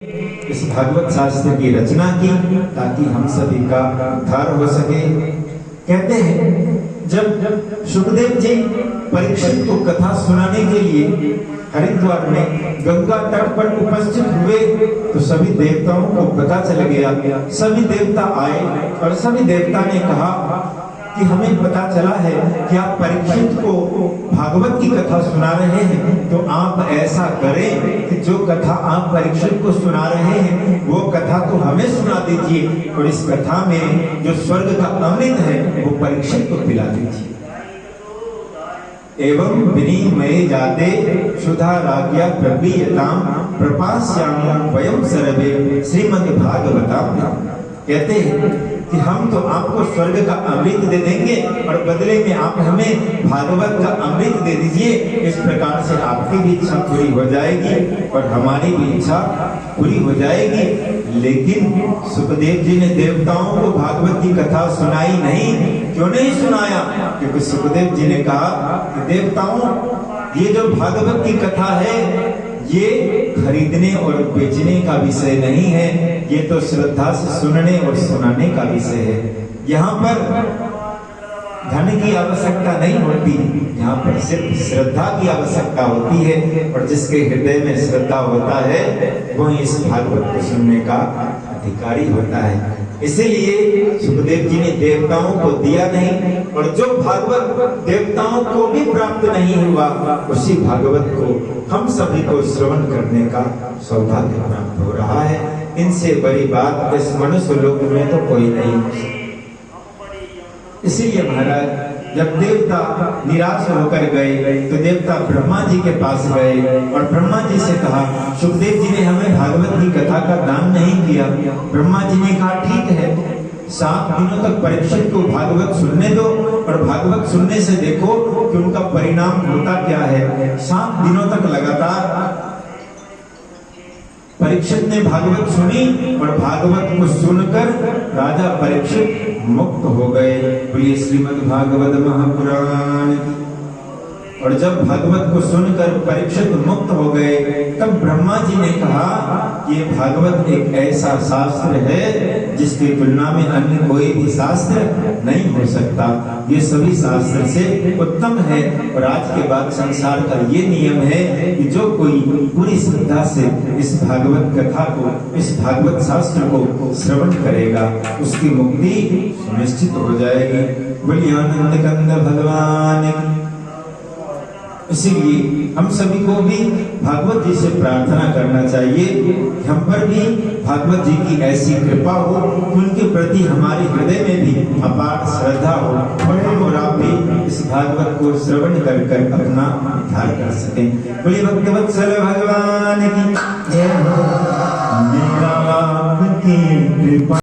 इस भागवत शास्त्र की रचना की ताकि हम सभी का उद्धार हो सके। कहते हैं जब सुखदेव जी परीक्षित को कथा सुनाने के लिए हरिद्वार में गंगा तट पर उपस्थित हुए तो सभी देवताओं को पता चल गया। सभी देवता आए और सभी देवता ने कहा कि हमें पता चला है कि आप परीक्षित को भागवत की कथा सुना रहे हैं, तो आप ऐसा करें कि जो कथा आप परीक्षित को सुना रहे हैं वो कथा तो हमें सुना दीजिए और इस कथा में जो स्वर्ग का अमृत है वो परीक्षित को पिला दीजिए। एवं विनिमये जाते सुधा राज्ञा प्रवीयताम प्रपास्यामो वयं सर्वे श्रीमद् भागवताम। कहते हैं कि हम तो आपको स्वर्ग का अमृत दे देंगे और बदले में आप हमें भागवत का अमृत दे दीजिए। इस प्रकार से आपकी भी इच्छा पूरी हो जाएगी और हमारी भी इच्छा पूरी हो जाएगी। लेकिन सुखदेव जी ने देवताओं को भागवत की कथा सुनाई नहीं। क्यों नहीं सुनाया? क्योंकि सुखदेव जी ने कहा कि देवताओं, ये जो भागवत की कथा है ये खरीदने और बेचने का विषय नहीं है, ये तो श्रद्धा से सुनने और सुनाने का विषय है। यहाँ पर धन की आवश्यकता नहीं होती, यहाँ पर सिर्फ श्रद्धा की आवश्यकता होती है और जिसके हृदय में श्रद्धा होता है वह इस भागवत को सुनने का अधिकारी होता है। इसीलिए सुखदेव जी ने देवताओं को दिया नहीं और जो भागवत देवताओं को भी प्राप्त नहीं हुआ उसी भागवत को हम सभी को श्रवण करने का सौभाग्य प्राप्त हो रहा है। इनसे बड़ी बात इस मनुष्य लोक में तो कोई नहीं। इसीलिए महाराज जब देवता निराश होकर गए तो देवता ब्रह्मा जी के पास गए और ब्रह्मा जी से कहा, सुखदेव जी ने हमें भागवत की कथा का दान नहीं किया। ब्रह्मा जी ने कहा ठीक है, 7 दिनों तक परीक्षित को भागवत सुनने दो और भागवत सुनने से देखो कि उनका परिणाम होता क्या है। 7 दिनों तक लगातार परीक्षित ने भागवत सुनी और भागवत को सुनकर राजा परीक्षित मुक्त हो गए। बोलिए श्रीमद् भागवत महापुराण। और जब भागवत को सुनकर परीक्षित मुक्त हो गए तब ब्रह्मा जी ने कहा ये भागवत एक ऐसा शास्त्र है जिसकी तुलना में अन्य कोई भी शास्त्र नहीं हो सकता। ये सभी शास्त्र से उत्तम है और आज के बाद संसार का ये नियम है कि जो कोई पूरी श्रद्धा से इस भागवत कथा को, इस भागवत शास्त्र को श्रवण करेगा उसकी मुक्ति सुनिश्चित हो जाएगी। बोलिए आनंद कंद भगवान। इसीलिए हम सभी को भी भागवत जी से प्रार्थना करना चाहिए कि हम पर भी भागवत जी की ऐसी कृपा हो कि उनके प्रति हमारे हृदय में भी अपार श्रद्धा हो और हम और आप भी इस भागवत को श्रवण कर कर अपना उद्धार कर सकें। बोलिए भक्तवत्सल भगवान की जय हो। मेरा आपकी कृपा